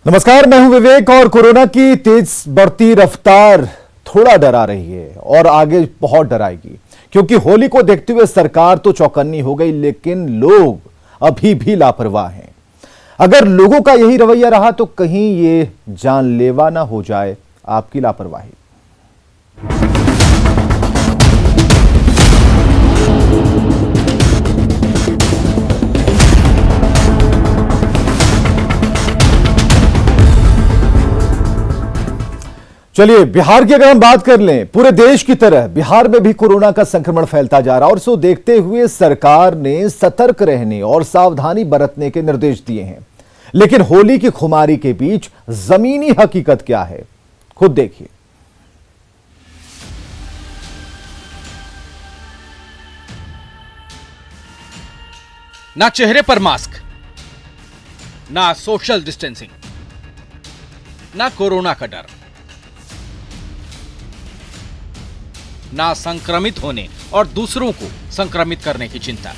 नमस्कार, मैं हूं विवेक और कोरोना की तेज बढ़ती रफ्तार थोड़ा डरा रही है और आगे बहुत डराएगी, क्योंकि होली को देखते हुए सरकार तो चौकन्नी हो गई, लेकिन लोग अभी भी लापरवाह हैं। अगर लोगों का यही रवैया रहा तो कहीं ये जानलेवा ना हो जाए आपकी लापरवाही। चलिए, बिहार की अगर हम बात कर लें, पूरे देश की तरह बिहार में भी कोरोना का संक्रमण फैलता जा रहा है और इसको देखते हुए सरकार ने सतर्क रहने और सावधानी बरतने के निर्देश दिए हैं। लेकिन होली की खुमारी के बीच जमीनी हकीकत क्या है, खुद देखिए। ना चेहरे पर मास्क, ना सोशल डिस्टेंसिंग, ना कोरोना का डर, ना संक्रमित होने और दूसरों को संक्रमित करने की चिंता।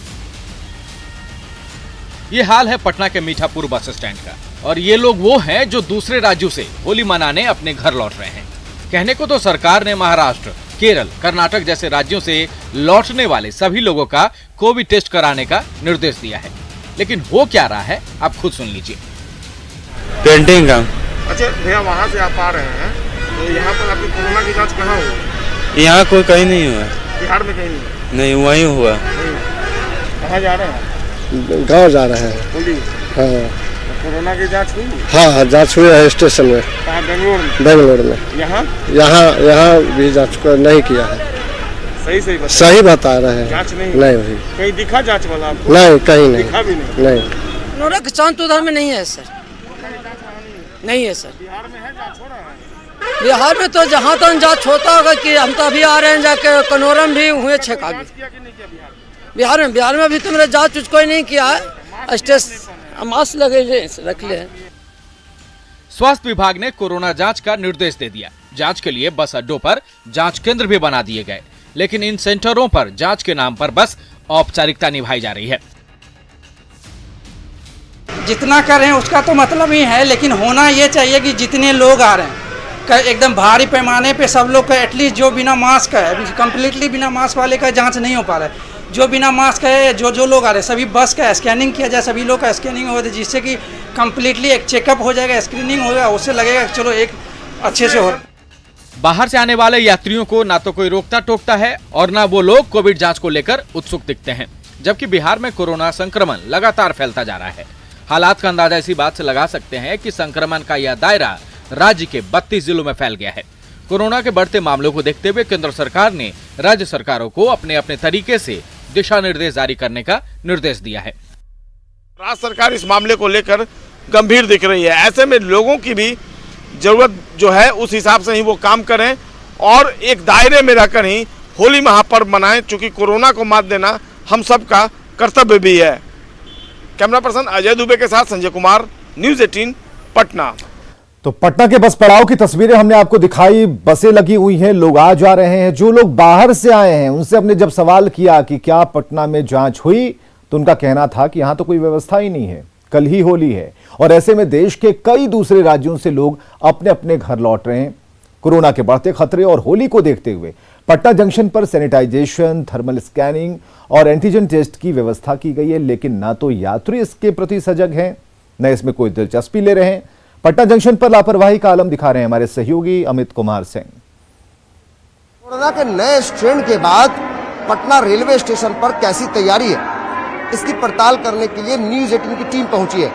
यह हाल है पटना के मीठापुर बस स्टैंड का, और ये लोग वो हैं जो दूसरे राज्यों से होली मनाने अपने घर लौट रहे हैं। कहने को तो सरकार ने महाराष्ट्र, केरल, कर्नाटक जैसे राज्यों से लौटने वाले सभी लोगों का कोविड टेस्ट कराने का निर्देश दिया है, लेकिन हो क्या रहा है आप खुद सुन लीजिए। पेंटिंग का। अच्छा भैया, वहाँ से आप आ रहे हैं तो यहाँ पर आपकी कोरोना की जांच कहाँ हुई? यहाँ कोई कहीं नहीं हुआ। बिहार में कहीं नहीं? नहीं, वहीं हुआ। कहाँ जा रहे हैं? गाँव जा रहे हैं। होली? हाँ। कोरोना की जांच हुई? हाँ, जांच हुई है स्टेशन में। कहाँ? बेंगलोर में। यहाँ यहाँ भी जांच को नहीं किया है। सही बता रहे हैं। जांच नहीं हुई। कहीं दिखा जांच वाला आपको? नहीं, कहीं नहीं दिखा भी नहीं। कोरोना की जांच उधर में नहीं है सर, नहीं है सर। बिहार में है जांच हो रहा है? बिहार में तो जहाँ तक जांच होता होगा कि हम तो अभी आ रहे हैं, जाके कनौरम भी हुए छेक आगे। बिहार में अभी तो मेरा जांच कुछ कोई नहीं किया है। स्टेशन मास्क लगे रख ले। स्वास्थ्य विभाग ने कोरोना जांच का निर्देश दे दिया। जांच के लिए बस अड्डों पर जांच केंद्र भी बना दिए गए, लेकिन इन सेंटरों पर जांच के नाम पर बस औपचारिकता निभाई जा रही है। जितना कर रहे हैं उसका तो मतलब ही है, लेकिन होना ये चाहिए कि जितने लोग आ रहे हैं एकदम भारी पैमाने पे सब लोग का एटलीस्ट जो बिना मास्क है, अभी कम्प्लीटली बिना मास्क वाले का जांच नहीं हो पा रहा है। जो बिना मास्क है, जो लोग आ रहे हैं सभी बस का स्कैनिंग किया जाए, सभी लोग का स्कैनिंग हो जाए, जिससे कि कम्प्लीटली एक चेकअप हो जाएगा, स्क्रीनिंग होगा, उससे लगेगा चलो एक अच्छे से हो। बाहर से आने वाले यात्रियों को ना तो कोई रोकता टोकता है और ना वो लोग कोविड जांच को लेकर उत्सुक दिखते हैं, जबकि बिहार में कोरोना संक्रमण लगातार फैलता जा रहा है। हालात का अंदाजा इसी बात से लगा सकते हैं कि संक्रमण का यह दायरा राज्य के 32 जिलों में फैल गया है। कोरोना के बढ़ते मामलों को देखते हुए केंद्र सरकार ने राज्य सरकारों को अपने अपने तरीके से दिशा निर्देश जारी करने का निर्देश दिया है। राज्य सरकार इस मामले को लेकर गंभीर दिख रही है। ऐसे में लोगों की भी जरूरत जो है उस हिसाब से ही वो काम करें और एक दायरे में रहकर ही होली महापर्व मनाएं, चूंकि कोरोना को मात देना हम सबका कर्तव्य भी है। कैमरा पर्सन अजय दुबे के साथ संजय कुमार, न्यूज़ 18 पटना। तो पटना के बस पड़ाव की तस्वीरें हमने आपको दिखाई। बसें लगी हुई हैं, लोग आ जा रहे हैं। जो लोग बाहर से आए हैं उनसे हमने जब सवाल किया कि क्या पटना में जांच हुई, तो उनका कहना था कि यहां तो कोई व्यवस्था ही नहीं है, कल ही होली है। और ऐसे में देश के कई दूसरे राज्यों से लोग अपने अपने घर लौट रहे हैं। कोरोना के बढ़ते खतरे और होली को देखते हुए पटना जंक्शन पर सैनिटाइजेशन, थर्मल स्कैनिंग और एंटीजन टेस्ट की व्यवस्था की गई है, लेकिन ना तो यात्री इसके प्रति सजग हैं, न इसमें कोई दिलचस्पी ले रहे हैं। पटना जंक्शन पर लापरवाही का आलम दिखा रहे हैं हमारे सहयोगी अमित कुमार सिंह। कोरोना के नए स्ट्रेन के बाद पटना रेलवे स्टेशन पर कैसी तैयारी है, इसकी पड़ताल करने के लिए न्यूज़ 18 की टीम पहुंची है।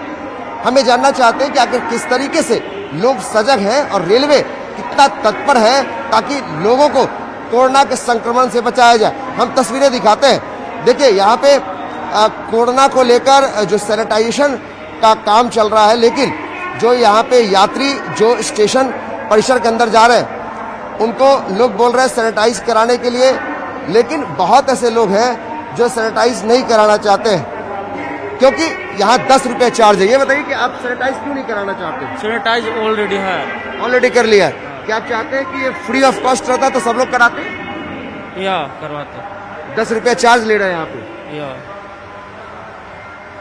हमें जानना चाहते हैं कि आखिर किस तरीके से लोग सजग हैं और रेलवे कितना तत्पर है ताकि लोगों को कोरोना के संक्रमण से बचाया जाए। हम तस्वीरें दिखाते हैं। देखिए, यहाँ पे कोरोना को लेकर जो सैनिटाइजेशन का काम चल रहा है, लेकिन जो यहाँ पे यात्री जो स्टेशन परिसर के अंदर जा रहे हैं उनको लोग बोल रहे हैं सैनिटाइज कराने के लिए, लेकिन बहुत ऐसे लोग हैं जो सैनिटाइज नहीं कराना चाहते हैं क्योंकि यहाँ 10 रुपये चार्ज है। ये बताइए कि आप सैनिटाइज क्यों नहीं कराना चाहते? सैनिटाइज ऑलरेडी कर लिया है। क्या आप चाहते हैं कि ये फ्री ऑफ कॉस्ट रहता तो सब लोग कराते? या करवाते। 10 रुपये चार्ज ले रहे हैं यहाँ पे। या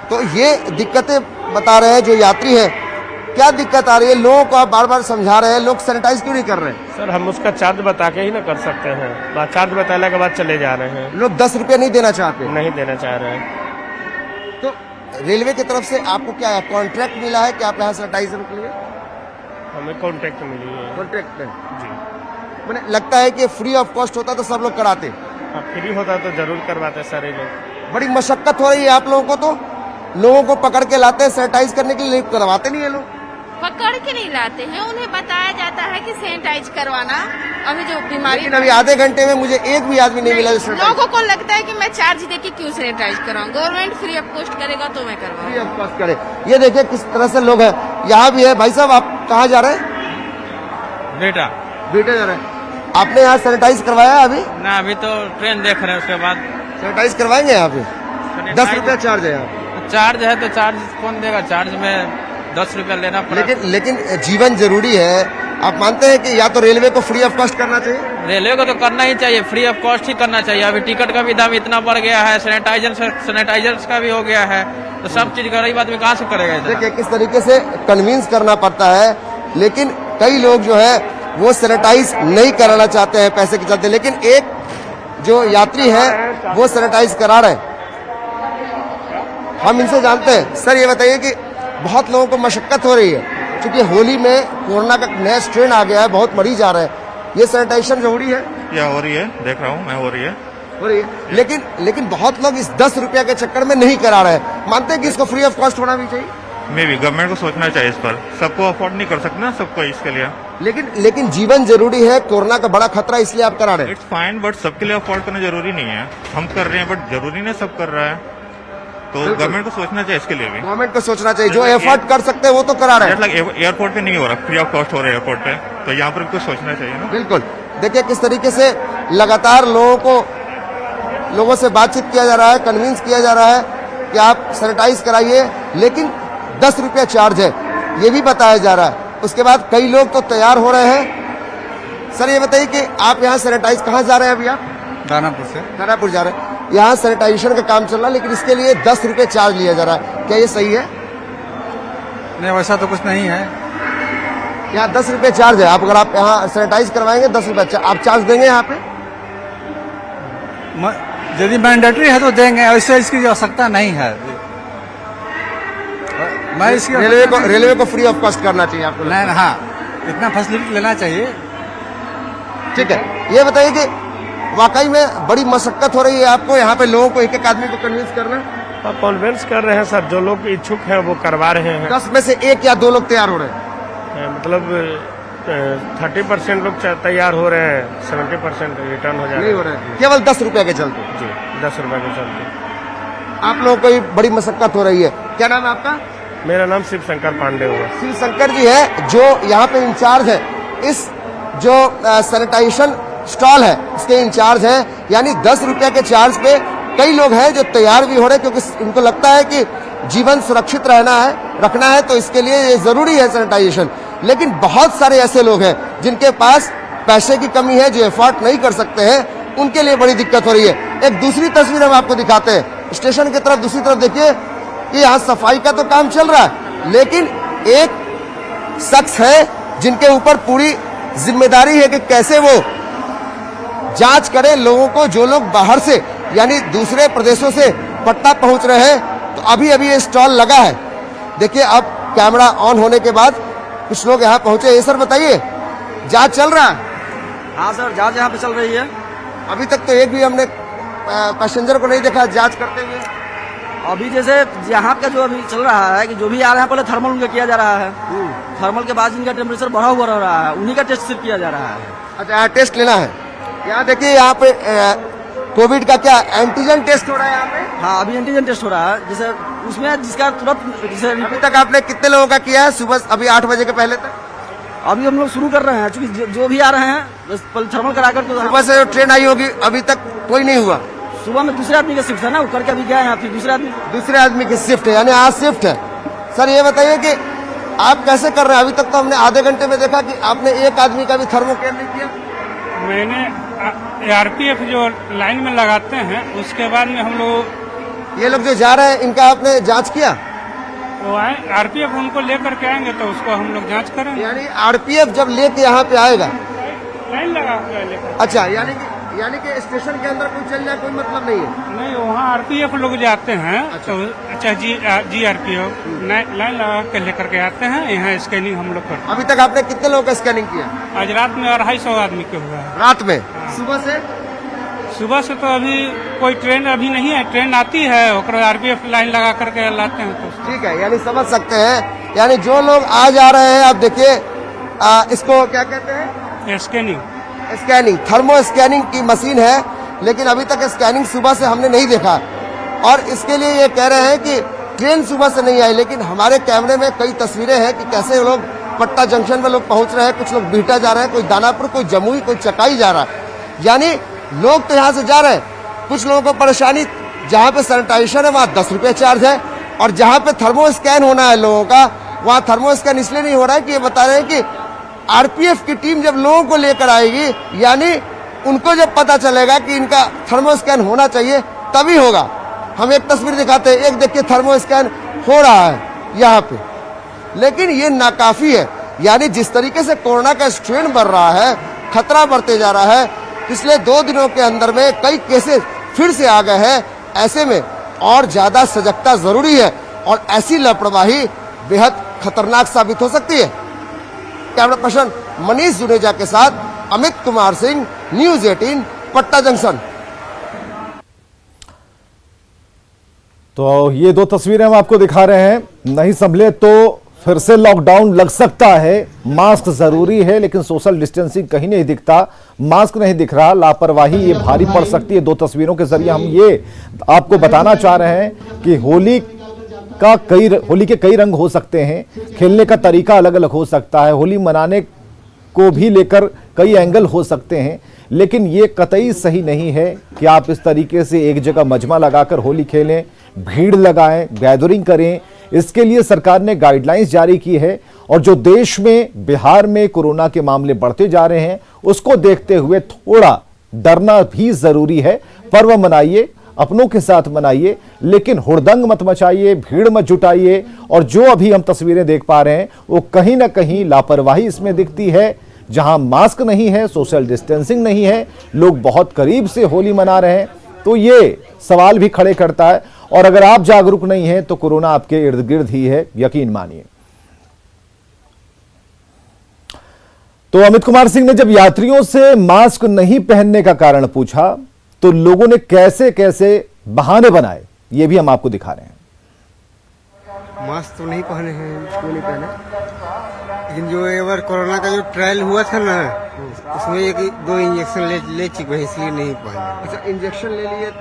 तो ये दिक्कतें बता रहे हैं जो यात्री हैं क्या दिक्कत आ रही है? लोगों को आप बार बार समझा रहे हैं, लोग सैनिटाइज क्यों नहीं कर रहे हैं? सर हम उसका चार्ज बता के ही ना कर सकते हैं, चार्ज बताने के बाद चले जा रहे हैं। लोग 10 रुपया नहीं देना चाहते, नहीं देना चाह रहे हैं। तो रेलवे की तरफ से आपको क्या कॉन्ट्रैक्ट मिला है कि आप यहाँ सैनिटाइजर के लिए? हमें कॉन्ट्रैक्ट मिली है। कॉन्ट्रैक्ट में जी। मैंने लगता है कि फ्री ऑफ कॉस्ट होता तो सब लोग कराते। फ्री होता तो जरूर करवाते सारे लोग। बड़ी मशक्कत हो रही है आप लोगों को, तो लोगों को पकड़ के लाते हैं सैनिटाइज करने के लिए, करवाते नहीं है लोग। पकड़ के नहीं लाते हैं, उन्हें बताया जाता है कि सैनिटाइज करवाना। अभी जो बीमारी, लेकिन अभी आधे घंटे में मुझे एक भी आदमी नहीं मिला। लोगों को लगता है कि मैं चार्ज देके क्यों सैनिटाइज कराऊं, गवर्नमेंट फ्री ऑफ कॉस्ट करेगा तो मैं करवाऊं। फ्री ऑफ कॉस्ट करे। ये देखिए किस तरह से लोग हैं। यहाँ भी है। भाई साहब आप कहाँ जा रहे हैं? बेटा बेटे जा रहे हैं। आपने यहाँ सैनिटाइज करवाया अभी? ना, अभी तो ट्रेन देख रहे हैं, उसके बाद सैनिटाइज करवाएंगे यहाँ पे? 10 रुपया चार्ज है यहाँ। चार्ज है तो चार्ज कौन देगा? चार्ज में 10 रुपया लेना पड़ेगा। लेकिन जीवन जरूरी है। आप मानते हैं कि या तो रेलवे को फ्री ऑफ कॉस्ट करना चाहिए? रेलवे को तो करना ही चाहिए, फ्री ऑफ कॉस्ट ही करना चाहिए। अभी टिकट का भी दाम इतना बढ़ गया है, सैनिटाइजर का भी हो गया है, तो सब चीज गरीब आदमी कहाँ से करेगा? देखिए किस तरीके से कन्विंस करना पड़ता है, लेकिन कई लोग जो है वो सैनिटाइज नहीं कराना चाहते हैं पैसे के चलते, लेकिन एक जो यात्री है वो सैनिटाइज करा रहे हैं। हम इनसे जानते हैं। सर ये बताइए कि बहुत लोगों को मशक्कत हो रही है क्योंकि होली में कोरोना का नया स्ट्रेन आ गया है, बहुत मरीज आ रहे हैं, ये सैनिटाइजेशन जरूरी है? या हो रही है, देख रहा हूँ मैं, हो रही है। लेकिन बहुत लोग इस 10 रुपया के चक्कर में नहीं करा रहे हैं। मानते हैं कि इसको फ्री ऑफ कॉस्ट होना भी चाहिए? मे भी गवर्नमेंट को सोचना चाहिए इस पर। सबको अफोर्ड नहीं कर सकते ना, सबको इसके लिए। लेकिन जीवन जरूरी है, कोरोना का बड़ा खतरा, इसलिए आप करा रहे हैं। इट्स फाइन, बट सबके लिए अफोर्ड करना जरूरी नहीं है। हम कर रहे हैं बट जरूरी नहीं सब कर रहा है, तो गवर्नमेंट को सोचना चाहिए इसके लिए भी। गवर्नमेंट को सोचना चाहिए, जो एफर्ट कर सकते हैं वो तो करा रहे हैं। एयरपोर्ट पे नहीं हो रहा, फ्री ऑफ कॉस्ट हो रहा है एयरपोर्ट पे, तो यहाँ पर कुछ सोचना चाहिए ना। बिल्कुल। देखिए किस तरीके से लगातार लोगों से बातचीत किया जा रहा है, कन्विंस किया जा रहा है कि आप सैनिटाइज कराइए, लेकिन 10 रुपया चार्ज है, ये भी बताया जा रहा है। उसके बाद कई लोग तो तैयार हो रहे हैं। सर ये बताइए कि आप यहाँ सैनिटाइज कहाँ जा रहे हैं अभी? आप दानापुर से। दानापुर जा रहे हैं। यहाँ सैनिटाइजेशन का काम चल रहा है, लेकिन इसके लिए 10 रुपये चार्ज लिया जा रहा है, क्या ये सही है? नहीं, वैसा तो कुछ नहीं है। यहाँ 10 रुपये चार्ज है। आप अगर आप यहाँ सैनिटाइज करवाएंगे 10 रुपये आप चार्ज देंगे यहाँ पे? यदि मैंडेटरी है तो देंगे, ऐसे इसकी आवश्यकता नहीं है। मैं इसकी रेलवे को फ्री ऑफ कॉस्ट करना चाहिए आपको? नहीं, हाँ, इतना फैसिलिटी लेना चाहिए। ठीक है। ये बताइए कि वाकई में बड़ी मशक्कत हो रही है आपको यहाँ पे लोगों को, एक एक आदमी को कन्विंस करना? आप कन्विंस कर रहे हैं सर, जो लोग इच्छुक हैं वो करवा रहे हैं। 10 में से 1 या 2 लोग तैयार हो रहे हैं? मतलब 30% लोग तैयार हो रहे हैं, 70% रिटर्न हो जा रहे हैं। केवल 10 रुपया के चलते? जी, 10 रुपए के चलते। आप लोगों को बड़ी मशक्कत हो रही है। क्या नाम है आपका? मेरा नाम शिव शंकर पांडे हुआ। शिव शंकर जी है जो यहाँ पे इंचार्ज है, इस जो सैनिटाइजेशन स्टॉल है उसके इंचार्ज है। यानी 10 रुपया के चार्ज पे कई लोग हैं जो तैयार भी हो रहे हैं, क्योंकि इनको लगता है कि जीवन सुरक्षित रखना है, तो इसके लिए ये जरूरी है सैनिटाइजेशन। लेकिन बहुत सारे ऐसे लोग हैं जिनके पास पैसे की कमी है, जो एफर्ट नहीं कर सकते हैं, उनके लिए बड़ी दिक्कत हो रही है। एक दूसरी तस्वीर हम आपको दिखाते हैं, स्टेशन की तरफ दूसरी तरफ देखिए कि यहाँ सफाई का तो काम चल रहा है, लेकिन एक शख्स है जिनके ऊपर पूरी जिम्मेदारी है कि कैसे वो जांच करें लोगों को, जो लोग बाहर से यानी दूसरे प्रदेशों से पटना पहुंच रहे हैं। तो अभी ये स्टॉल लगा है। देखिए अब कैमरा ऑन होने के बाद कुछ लोग यहाँ पहुंचे। ये सर बताइए, जांच चल रहा है? हाँ सर, जांच यहाँ पे चल रही है। अभी तक तो एक भी हमने पैसेंजर को नहीं देखा जांच करते हुए। अभी जैसे यहाँ का जो अभी चल रहा है कि जो भी आ रहे हैं पहले थर्मल उनका किया जा रहा है, थर्मल के बाद जिनका टेम्परेचर बढ़ा हुआ रह रहा है उन्हीं का टेस्ट सिर्फ किया जा रहा है। अच्छा, टेस्ट लेना है। यहाँ देखिए, यहाँ पे कोविड का क्या एंटीजन टेस्ट हो रहा है यहाँ पे? हाँ, अभी एंटीजन टेस्ट हो रहा है, जैसे उसमें जिसका तुरंत जैसे अभी तक आपने कितने लोगों का किया है सुबह, अभी 8 बजे के पहले तक? अभी हम लोग शुरू कर रहे हैं, क्योंकि जो भी आ रहे हैं पहले थर्मल कराकर तो सुबह से जो ट्रेन आई होगी अभी तक कोई नहीं हुआ। सुबह में दूसरे आदमी का शिफ्ट है ना, वो करके अभी गए हैं, फिर दूसरे आदमी की शिफ्ट है, यानी आज शिफ्ट है। सर ये बताइए कि आप कैसे कर रहे हैं? अभी तक तो हमने आधे घंटे में देखा कि आपने एक आदमी का भी थर्मोकेयर नहीं किया। मैंने आरपीएफ जो लाइन में लगाते हैं उसके बाद में हम लोग, ये लोग जो जा रहे हैं इनका आपने जांच किया? वो आए आरपीएफ उनको लेकर के आएंगे तो उसको हम लोग जांच करेंगे। यानी आरपीएफ जब लेके यहाँ पे आएगा, लाइन लगा के लेकर। अच्छा, यानी कि स्टेशन के अंदर कोई चल जाए कोई मतलब नहीं है? नहीं, वहाँ आरपीएफ लोग जाते हैं। तो अच्छा जी आरपीएफ लाइन लगा के लेकर के आते हैं, यहाँ स्कैनिंग हम लोग करते हैं। अभी तक आपने कितने लोगों का स्कैनिंग किया? आज रात में 250 आदमी के हुआ है। रात में? सुबह से तो अभी कोई ट्रेन अभी नहीं है, ट्रेन आती है और आरपीएफ लाइन लगा करके लाते हैं। तो ठीक है, यानी समझ सकते हैं, यानी जो लोग आ जा रहे हैं, आप देखिए इसको क्या कहते हैं? स्कैनिंग, थर्मो स्कैनिंग की मशीन है, लेकिन अभी तक स्कैनिंग सुबह से हमने नहीं देखा। और इसके लिए ये कह रहे हैं कि ट्रेन सुबह से नहीं आई, लेकिन हमारे कैमरे में कई तस्वीरें हैं कि कैसे लोग पट्टा जंक्शन में लोग पहुंच रहे हैं, कुछ लोग बिहटा जा रहे हैं, कोई दानापुर, कोई जमुई, कोई चकाई जा रहा है। यानी लोग तो यहाँ से जा रहे हैं, कुछ लोगों को परेशानी, जहाँ पे सैनिटाइजेशन है वहाँ 10 रुपये चार्ज है, और जहाँ पे थर्मो स्कैन होना है लोगों का, वहाँ थर्मो स्कैन इसलिए नहीं हो रहा है कि ये बता रहे हैं कि आरपीएफ की टीम जब लोगों को लेकर आएगी, यानी उनको जब पता चलेगा कि इनका थर्मो स्कैन होना चाहिए तभी होगा। हम एक तस्वीर दिखाते हैं, एक देखिए थर्मो स्कैन हो रहा है यहाँ पे, लेकिन ये नाकाफी है। यानी जिस तरीके से कोरोना का स्ट्रेन बढ़ रहा है, खतरा बढ़ते जा रहा है, पिछले 2 दिनों के अंदर में कई केसेस फिर से आ गए हैं, ऐसे में और ज्यादा सजगता जरूरी है और ऐसी लापरवाही बेहद खतरनाक साबित हो सकती है। कैमरा पर्सन मनीष जुनेजा के साथ अमित कुमार सिंह, न्यूज़ 18, पट्टा जंक्शन। तो ये 2 तस्वीरें हम आपको दिखा रहे हैं। नहीं संभले तो फिर से लॉकडाउन लग सकता है। मास्क जरूरी है, लेकिन सोशल डिस्टेंसिंग कहीं नहीं दिखता, मास्क नहीं दिख रहा, लापरवाही ये भारी पड़ सकती है। 2 तस्वीरों के जरिए हम ये आपको बताना चाह रहे हैं कि होली के कई रंग हो सकते हैं, खेलने का तरीका अलग अलग हो सकता है, होली मनाने को भी लेकर कई एंगल हो सकते हैं, लेकिन ये कतई सही नहीं है कि आप इस तरीके से एक जगह मजमा लगाकर होली खेलें, भीड़ लगाएं, गैदरिंग करें। इसके लिए सरकार ने गाइडलाइंस जारी की है और जो देश में, बिहार में कोरोना के मामले बढ़ते जा रहे हैं, उसको देखते हुए थोड़ा डरना भी जरूरी है। पर्व मनाइए, अपनों के साथ मनाइए, लेकिन हुड़दंग मत मचाइए, भीड़ मत जुटाइए। और जो अभी हम तस्वीरें देख पा रहे हैं वो कहीं ना कहीं लापरवाही इसमें दिखती है। जहां मास्क नहीं है, सोशल डिस्टेंसिंग नहीं है, लोग बहुत करीब से होली मना रहे हैं, तो ये सवाल भी खड़े करता है। और अगर आप जागरूक नहीं हैं तो कोरोना आपके इर्द गिर्द ही है, यकीन मानिए। तो अमित कुमार सिंह ने जब यात्रियों से मास्क नहीं पहनने का कारण पूछा तो लोगों ने कैसे कैसे बहाने बनाए, ये भी हम आपको दिखा रहे हैं। मास्क तो नहीं पहने हैं, क्यों नहीं पहने? लेकिन जो एक बार कोरोना का जो ट्रायल हुआ था ना, उसमें 1-2 इंजेक्शन ले चुके हैं, इसलिए नहीं पहने। अच्छा,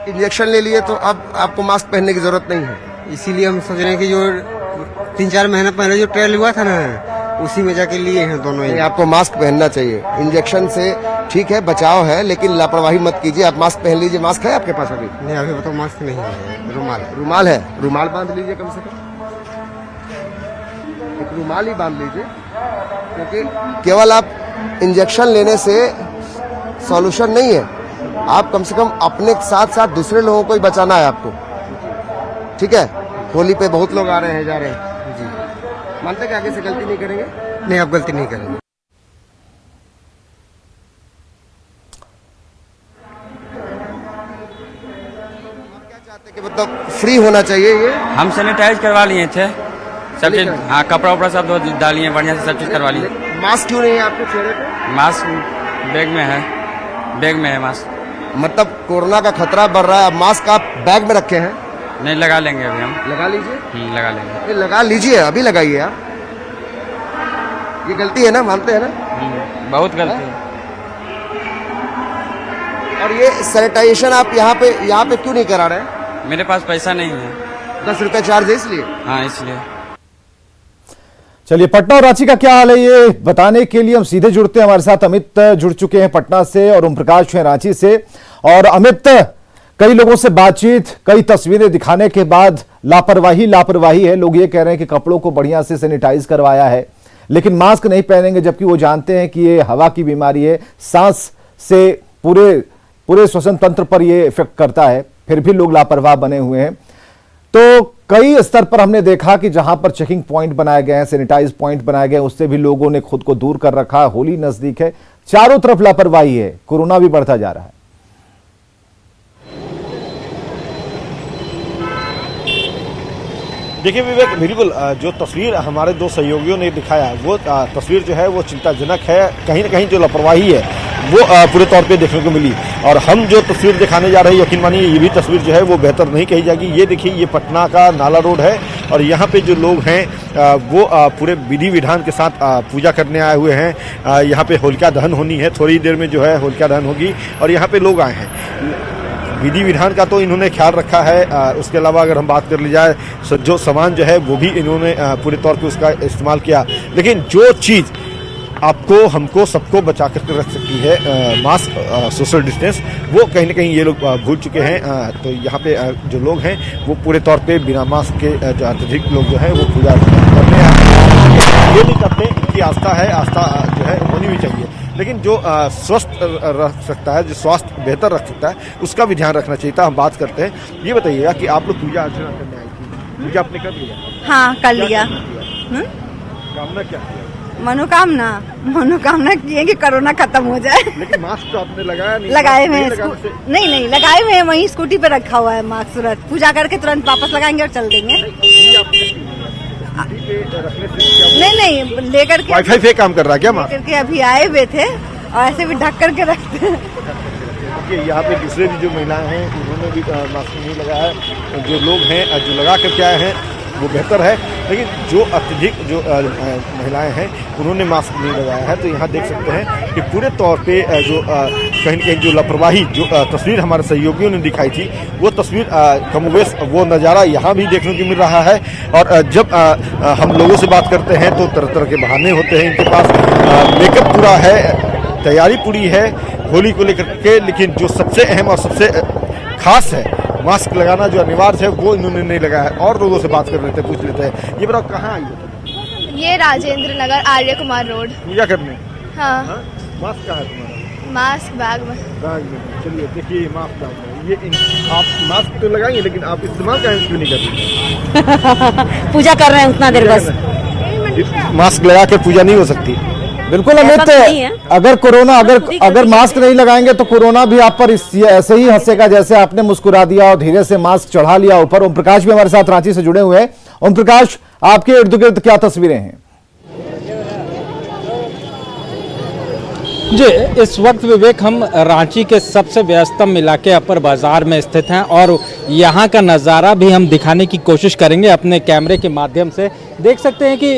इंजेक्शन ले लिए तो अब आपको मास्क पहनने की जरूरत नहीं है? इसीलिए हम सोच रहे हैं कि जो 3-4 महीना पहले जो ट्रायल हुआ था ना, उसी में जाके लिए हैं दोनों ही। आपको मास्क पहनना चाहिए, इंजेक्शन से ठीक है बचाव है, लेकिन लापरवाही मत कीजिए। आप मास्क पहन लीजिए। मास्क है आपके पास अभी? नहीं, अभी तो मास्क नहीं है, रुमाल है। रुमाल बांध लीजिए, कम से कम एक रुमाल ही बांध लीजिए, क्योंकि केवल आप इंजेक्शन लेने से सॉल्यूशन नहीं है। आप कम से कम अपने साथ साथ दूसरे लोगों को ही बचाना है आपको, ठीक है? होली पे बहुत लोग आ रहे हैं, जा रहे हैं जी। मानते कि आगे से गलती नहीं करेंगे? नहीं, आप गलती नहीं करेंगे। क्या चाहते कि मतलब फ्री होना चाहिए ये? हम सैनिटाइज करवा लिए थे सब चीज, हाँ, कपड़ा उपड़ा सब डालिए, बढ़िया से सब चीज करवा लिए। मास्क क्यों नहीं है आपके चेहरे पे? मास्क बैग में है मास्क। मतलब कोरोना का खतरा बढ़ रहा है, अब मास्क आप बैग में रखे हैं? नहीं, लगा लेंगे अभी हम। लगा लीजिए। लगा लेंगे। ये लगा लीजिए, अभी लगाइए आप। ये गलती है ना, मानते हैं ना? बहुत गलती है। और ये सैनिटाइजेशन आप यहाँ पे क्यों नहीं करा रहे? मेरे पास पैसा नहीं है। 10 रुपए चार्ज है इसलिए? हाँ, इसलिए। चलिए, पटना और रांची का क्या हाल है ये बताने के लिए हम सीधे जुड़ते हैं। हमारे साथ अमित जुड़ चुके हैं पटना से और ओम प्रकाश हैं रांची से। और अमित, कई लोगों से बातचीत, कई तस्वीरें दिखाने के बाद लापरवाही है। लोग ये कह रहे हैं कि कपड़ों को बढ़िया से सैनिटाइज करवाया है, लेकिन मास्क नहीं पहनेंगे, जबकि वो जानते हैं कि ये हवा की बीमारी है, सांस से पूरे श्वसन तंत्र पर ये इफेक्ट करता है, फिर भी लोग लापरवाह बने हुए हैं। तो कई स्तर पर हमने देखा कि जहां पर चेकिंग पॉइंट बनाए गए हैं, सैनिटाइज पॉइंट बनाए गए हैं, उससे भी लोगों ने खुद को दूर कर रखा है। होली नजदीक है, चारों तरफ लापरवाही है, कोरोना भी बढ़ता जा रहा है। देखिए विवेक, बिल्कुल जो तस्वीर हमारे दो सहयोगियों ने दिखाया वो तस्वीर जो है वो चिंताजनक है। कहीं ना कहीं जो लापरवाही है वो पूरे तौर पे देखने को मिली। और हम जो तस्वीर दिखाने जा रहे हैं, यकीन मानिए ये भी तस्वीर जो है वो बेहतर नहीं कही जाएगी। ये देखिए, ये पटना का नाला रोड है और यहाँ पे जो लोग हैं वो पूरे विधि विधान के साथ पूजा करने आए हुए हैं। यहाँ पे होलिका दहन होनी है, थोड़ी देर में जो है होलिका दहन होगी और यहाँ पे लोग आए हैं। विधि विधान का तो इन्होंने ख्याल रखा है। उसके अलावा अगर हम बात कर ली जाए, जो सामान जो है वो भी इन्होंने पूरे तौर पे उसका इस्तेमाल किया। लेकिन जो चीज़ आपको, हमको, सबको बचा कर रख सकती है, मास्क, सोशल डिस्टेंस, वो कहीं ना कहीं ये लोग भूल चुके हैं। तो यहाँ पे जो लोग हैं वो पूरे तौर पे बिना मास्क के जो अत्यधिक लोग जो है वो पूजा करने ये नहीं करते। इनकी आस्था है, आस्था जो है होनी भी चाहिए। लेकिन जो स्वस्थ रख सकता है, जो स्वास्थ्य बेहतर रख सकता है, उसका भी ध्यान रखना चाहिए था। हम बात करते हैं, ये बताइएगा कि आप लोग पूजा अर्चना करने आई थी, पूजा आपने कर लिया? हाँ, कर लिया। कामना क्या किया? मनोकामना की है कि कोरोना खत्म हो जाए। लेकिन मास्क तो आपने लगाया नहीं? लगाए हुए नहीं लगाए हुए हैं, वहीं स्कूटी पे रखा हुआ है मास्क। तुरंत पूजा करके तुरंत वापस लगाएंगे और चल देंगे। नहीं लेकर के वाईफाई पे काम कर रहा है क्या मास्क? लेकर के अभी आए हुए थे और ऐसे भी ढक करके रखते हैं। यहाँ पे दूसरे भी जो महिलाएं हैं उन्होंने भी मास्क नहीं लगाया है। जो लोग हैं जो लगा करके आए हैं वो बेहतर है, लेकिन जो अत्यधिक जो महिलाएं हैं उन्होंने मास्क नहीं लगाया है। तो यहाँ देख सकते हैं कि पूरे तौर पे जो कहीं न कहीं जो लापरवाही, जो तस्वीर हमारे सहयोगियों ने दिखाई थी, वो तस्वीर कमोबेश वो नज़ारा यहाँ भी देखने को मिल रहा है। और जब हम लोगों से बात करते हैं तो तरह तरह के बहाने होते हैं इनके पास। मेकअप पूरा है, तैयारी पूरी है होली को लेकर के, लेकिन जो सबसे अहम और सबसे खास है, मास्क लगाना जो अनिवार्य है, वो इन्होंने नहीं लगाया है। और लोगों से बात कर लेते हैं, पूछ लेते हैं। ये बताओ कहाँ आई हो? ये राजेंद्र नगर, आर्य कुमार रोड। पूजा करने? हाँ। मास्क कहाँ है तुम्हारा? मास्क बैग में। बैग में। चलिए देखिए, मास्क बैग में। ये आप मास्क तो लगाएंगे, लेकिन आप इस्तेमाल क्यों नहीं करते? पूजा कर रहे हैं उतना देर बस। मास्क लगा कर पूजा नहीं हो सकती? बिल्कुल अमित, अगर कोरोना अगर मास्क नहीं लगाएंगे तो कोरोना भी आप पर ऐसे ही हंसेगा जैसे आपने मुस्कुरा दिया और धीरे से मास्क चढ़ा लिया ऊपर। ओम प्रकाश भी हमारे साथ रांची से जुड़े हुए हैं। ओम प्रकाश, आपके इर्द गिर्द क्या तस्वीरें हैं? जी, इस वक्त विवेक हम रांची के सबसे व्यस्तम इलाके अपर बाजार में स्थित हैं और यहाँ का नज़ारा भी हम दिखाने की कोशिश करेंगे अपने कैमरे के माध्यम से। देख सकते हैं कि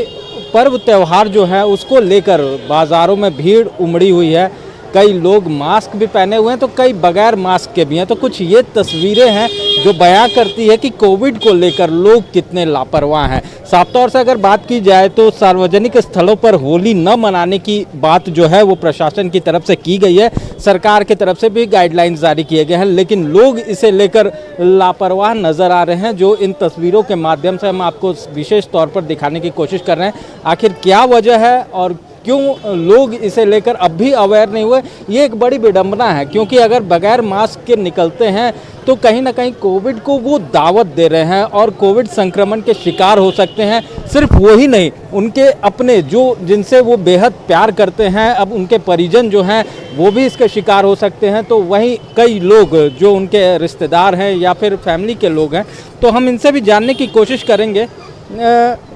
पर्व त्यौहार जो है उसको लेकर बाज़ारों में भीड़ उमड़ी हुई है। कई लोग मास्क भी पहने हुए हैं तो कई बगैर मास्क के भी हैं। तो कुछ ये तस्वीरें हैं जो बयां करती है कि कोविड को लेकर लोग कितने लापरवाह हैं। साफ तौर से अगर बात की जाए तो सार्वजनिक स्थलों पर होली न मनाने की बात जो है वो प्रशासन की तरफ से की गई है, सरकार की तरफ से भी गाइडलाइंस जारी किए गए हैं, लेकिन लोग इसे लेकर लापरवाह नज़र आ रहे हैं, जो इन तस्वीरों के माध्यम से हम आपको विशेष तौर पर दिखाने की कोशिश कर रहे हैं। आखिर क्या वजह है और क्यों लोग इसे लेकर अब भी अवेयर नहीं हुए, ये एक बड़ी विडंबना है। क्योंकि अगर बगैर मास्क के निकलते हैं तो कहीं ना कहीं कोविड को वो दावत दे रहे हैं और कोविड संक्रमण के शिकार हो सकते हैं। सिर्फ वो ही नहीं, उनके अपने जो जिनसे वो बेहद प्यार करते हैं, अब उनके परिजन जो हैं वो भी इसके शिकार हो सकते हैं। तो वहीं कई लोग जो उनके रिश्तेदार हैं या फिर फैमिली के लोग हैं, तो हम इनसे भी जानने की कोशिश करेंगे।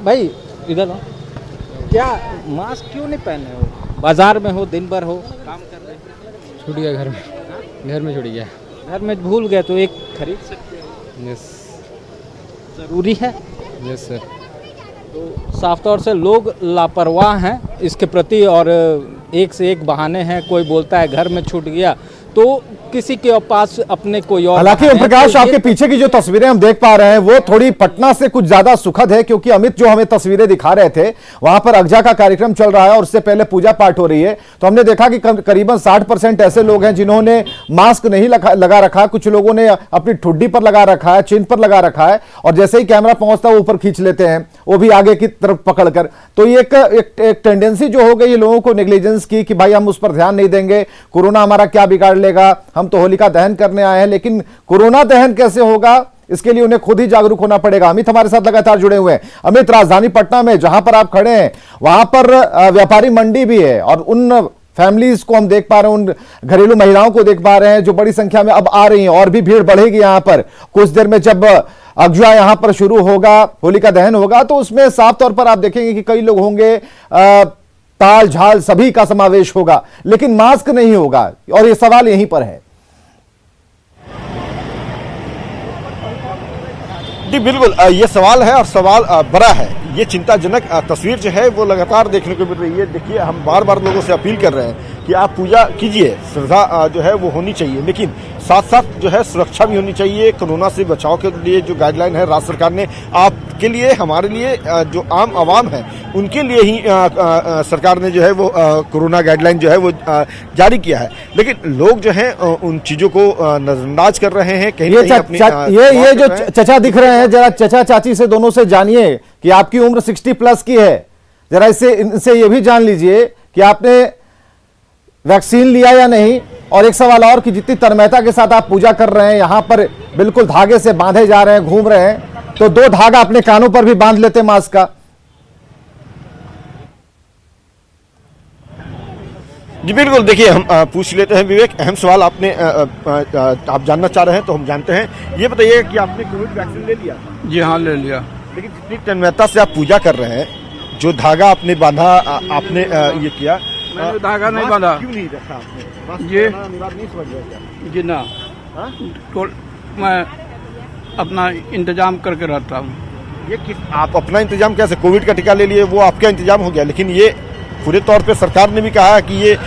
भाई इधर आओ, क्या मास्क क्यों नहीं पहने हो? बाजार में हो, दिन भर हो, काम कर रहे हैं? छूट गया घर में छूट गया। घर में भूल गए तो एक खरीद सकते हो? यस। ज़रूरी है? Yes sir. तो साफ तौर से लोग लापरवाह हैं इसके प्रति और एक से एक बहाने हैं। कोई बोलता है घर में छूट गया तो किसी के पास अपने कोई और। हालांकि ओम प्रकाश, आपके पीछे की जो तस्वीरें हम देख पा रहे हैं वो थोड़ी पटना से कुछ ज्यादा सुखद है, क्योंकि अमित जो हमें तस्वीरें दिखा रहे थे वहां पर अगजा का कार्यक्रम चल रहा है और उससे पहले पूजा पाठ हो रही है। तो हमने देखा कि करीबन 60% ऐसे लोग हैं जिन्होंने मास्क नहीं लगा रखा, कुछ लोगों ने अपनी ठुड्डी पर लगा रखा है, चिन्ह पर लगा रखा है, और जैसे ही कैमरा पहुंचता है वो ऊपर खींच लेते हैं, वो भी आगे की तरफ पकड़कर। तो ये एक टेंडेंसी जो हो गई लोगों को नेग्लिजेंस की कि भाई हम उस पर ध्यान नहीं देंगे, कोरोना हमारा क्या बिगाड़ लेगा, हम तो होलिका दहन करने आए हैं। लेकिन कोरोना दहन कैसे होगा इसके लिए उन्हें खुद ही जागरूक होना पड़ेगा। अमित हमारे साथ लगातार जुड़े हुए हैं। अमित, राजधानी पटना में जहां पर आप खड़े हैं वहां पर व्यापारी मंडी भी है और उन फैमिलीज को हम देख पा रहे हैं, उन घरेलू महिलाओं को देख पा रहे हैं जो बड़ी संख्या में अब आ रही हैं और भी भीड़ बढ़ेगी यहां पर। कुछ देर में जब अगजुआ यहां पर शुरू होगा, होलिका दहन होगा, तो उसमें साफ तौर पर आप देखेंगे कि कई लोग होंगे, ताल झाल सभी का समावेश होगा, लेकिन मास्क नहीं होगा और ये सवाल यहीं पर है। जी बिल्कुल, ये सवाल है और सवाल बड़ा है। ये चिंताजनक तस्वीर जो है वो लगातार देखने को मिल रही है। देखिए, हम बार बार लोगों से अपील कर रहे हैं कि आप पूजा कीजिए, श्रद्धा जो है वो होनी चाहिए, लेकिन साथ साथ जो है सुरक्षा भी होनी चाहिए। कोरोना से बचाव के लिए जो गाइडलाइन है राज्य सरकार ने आपके लिए, हमारे लिए, जो आम आवाम है उनके लिए ही सरकार ने जो है वो कोरोना गाइडलाइन जो है वो जारी किया है, लेकिन लोग जो है उन चीजों को नजरअंदाज कर रहे हैं। कहीं ये जो चचा दिख रहे हैं, जरा चचा चाची से दोनों से जानिए कि आपकी उम्र 60+ की है, जरा इनसे ये भी जान लीजिए कि आपने वैक्सीन लिया या नहीं। और एक सवाल और कि जितनी तन्मयता के साथ आप पूजा कर रहे हैं, यहां पर बिल्कुल धागे से बांधे जा रहे हैं, घूम रहे हैं, तो 2 धागा अपने कानों पर भी बांध लेते मास्क का। जी बिल्कुल, देखिए हम पूछ लेते हैं विवेक, अहम सवाल आपने आप जानना चाह रहे हैं तो हम जानते हैं। ये बताइए कि आपने कोविड वैक्सीन ले लिया? जी हाँ, ले लिया। लेकिन जितनी तन्मयता से आप पूजा कर रहे हैं, जो धागा आपने बांधा, आपने ये किया, मैंने धागा नहीं बांधा। क्यों नहीं रखा आपने? ये अनिवार्य नहीं समझ रहे क्या? जी ना, तो मैं अपना इंतजाम करके रहता हूँ। ये किस, आप अपना इंतजाम कैसे? कोविड का टीका ले लिए, वो आपका इंतजाम हो गया, लेकिन ये पूरे तौर पे सरकार ने भी कहा है कि ये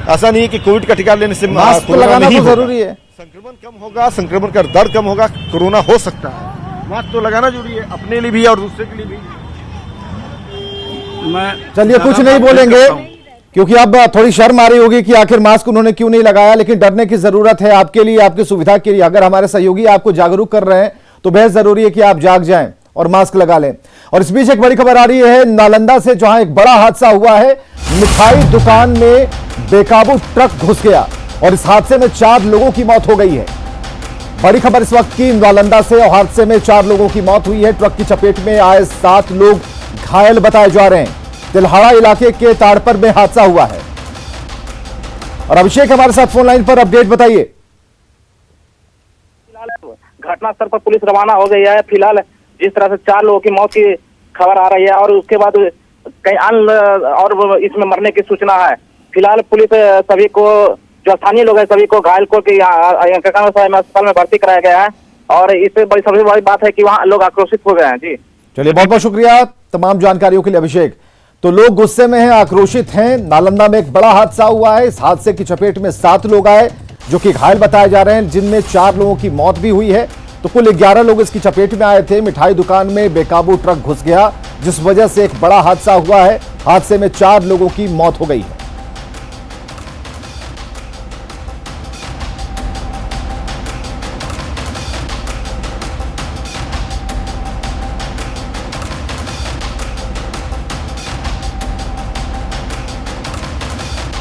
ऐसा नहीं है कि कोविड का टीका लेने से मास्क लगाना तो जरूरी है। संक्रमण कम होगा, संक्रमण का दर कम होगा, कोरोना हो सकता है। मास्क तो लगाना जरूरी है, अपने लिए भी और दूसरे के लिए भी। मैं चलिए कुछ नहीं बोलेंगे क्योंकि अब थोड़ी शर्म आ रही होगी कि आखिर मास्क उन्होंने क्यों नहीं लगाया, लेकिन डरने की जरूरत है आपके लिए, आपकी सुविधा के लिए। अगर हमारे सहयोगी आपको जागरूक कर रहे हैं तो बेहद जरूरी है कि आप जाग जाएं और मास्क लगा लें। और इस बीच एक बड़ी खबर आ रही है नालंदा से, जहां एक बड़ा हादसा हुआ है। मिठाई दुकान में बेकाबू ट्रक घुस गया और इस हादसे में 4 लोगों की मौत हो गई है। बड़ी खबर इस वक्त की नालंदा से, और हादसे में 4 लोगों की मौत हुई है। ट्रक की चपेट में आए 7 लोग घायल बताए जा रहे हैं। तिल्हाड़ा इलाके के ताड़पर में हादसा हुआ है। और अभिषेक हमारे साथ फोन लाइन पर, अपडेट बताइए। घटनास्थल पर पुलिस रवाना हो गई है। फिलहाल जिस तरह से 4 लोगों की मौत की खबर आ रही है और उसके बाद कई अन्य और इसमें मरने की सूचना है। फिलहाल पुलिस सभी को, जो स्थानीय लोग हैं, सभी को घायल को अस्पताल में भर्ती कराया गया है। और इससे सबसे बड़ी बात है कि वहाँ लोग आक्रोशित हो गए हैं। जी चलिए, बहुत बहुत शुक्रिया तमाम जानकारियों के लिए अभिषेक। तो लोग गुस्से में हैं, आक्रोशित हैं। नालंदा में एक बड़ा हादसा हुआ है। इस हादसे की चपेट में 7 लोग आए जो कि घायल बताए जा रहे हैं, जिनमें 4 लोगों की मौत भी हुई है। तो कुल 11 लोग इसकी चपेट में आए थे। मिठाई दुकान में बेकाबू ट्रक घुस गया, जिस वजह से एक बड़ा हादसा हुआ है। हादसे में 4 लोगों की मौत हो गई है।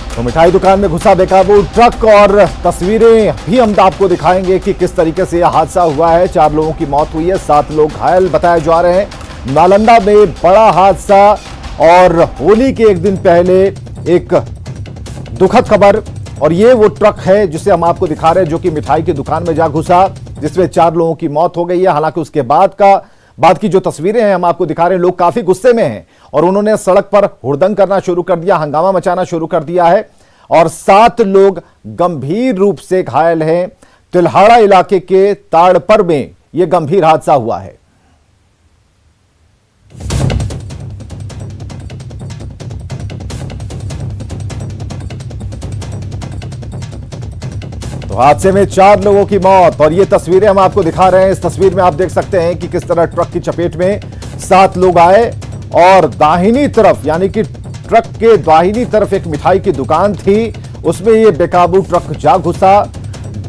तो मिठाई दुकान में घुसा बेकाबू ट्रक, और तस्वीरें भी हम आपको दिखाएंगे कि किस तरीके से यह हादसा हुआ है। 4 लोगों की मौत हुई है, 7 लोग घायल बताए जा रहे हैं। नालंदा में बड़ा हादसा, और होली के एक दिन पहले एक दुखद खबर। और ये वो ट्रक है जिसे हम आपको दिखा रहे हैं, जो कि मिठाई की दुकान में जा घुसा, जिसमें 4 लोगों की मौत हो गई है। हालांकि उसके बाद की जो तस्वीरें हैं हम आपको दिखा रहे हैं, लोग काफी गुस्से में हैं और उन्होंने सड़क पर हुड़दंग करना शुरू कर दिया, हंगामा मचाना शुरू कर दिया है। और 7 लोग गंभीर रूप से घायल हैं। तिल्हाड़ा इलाके के ताड़पर में यह गंभीर हादसा हुआ है। तो हादसे में 4 लोगों की मौत, और ये तस्वीरें हम आपको दिखा रहे हैं। इस तस्वीर में आप देख सकते हैं कि किस तरह ट्रक की चपेट में 7 लोग आए और दाहिनी तरफ, यानी कि ट्रक के दाहिनी तरफ एक मिठाई की दुकान थी, उसमें ये बेकाबू ट्रक जा घुसा।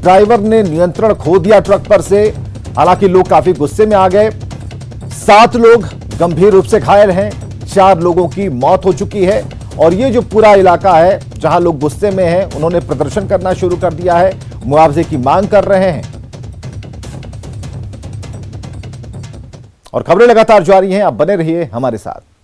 ड्राइवर ने नियंत्रण खो दिया ट्रक पर से। हालांकि लोग काफी गुस्से में आ गए। 7 लोग गंभीर रूप से घायल हैं, 4 लोगों की मौत हो चुकी है। और ये जो पूरा इलाका है जहां लोग गुस्से में हैं, उन्होंने प्रदर्शन करना शुरू कर दिया है, मुआवजे की मांग कर रहे हैं। और खबरें लगातार जारी हैं, आप बने रहिए हमारे साथ।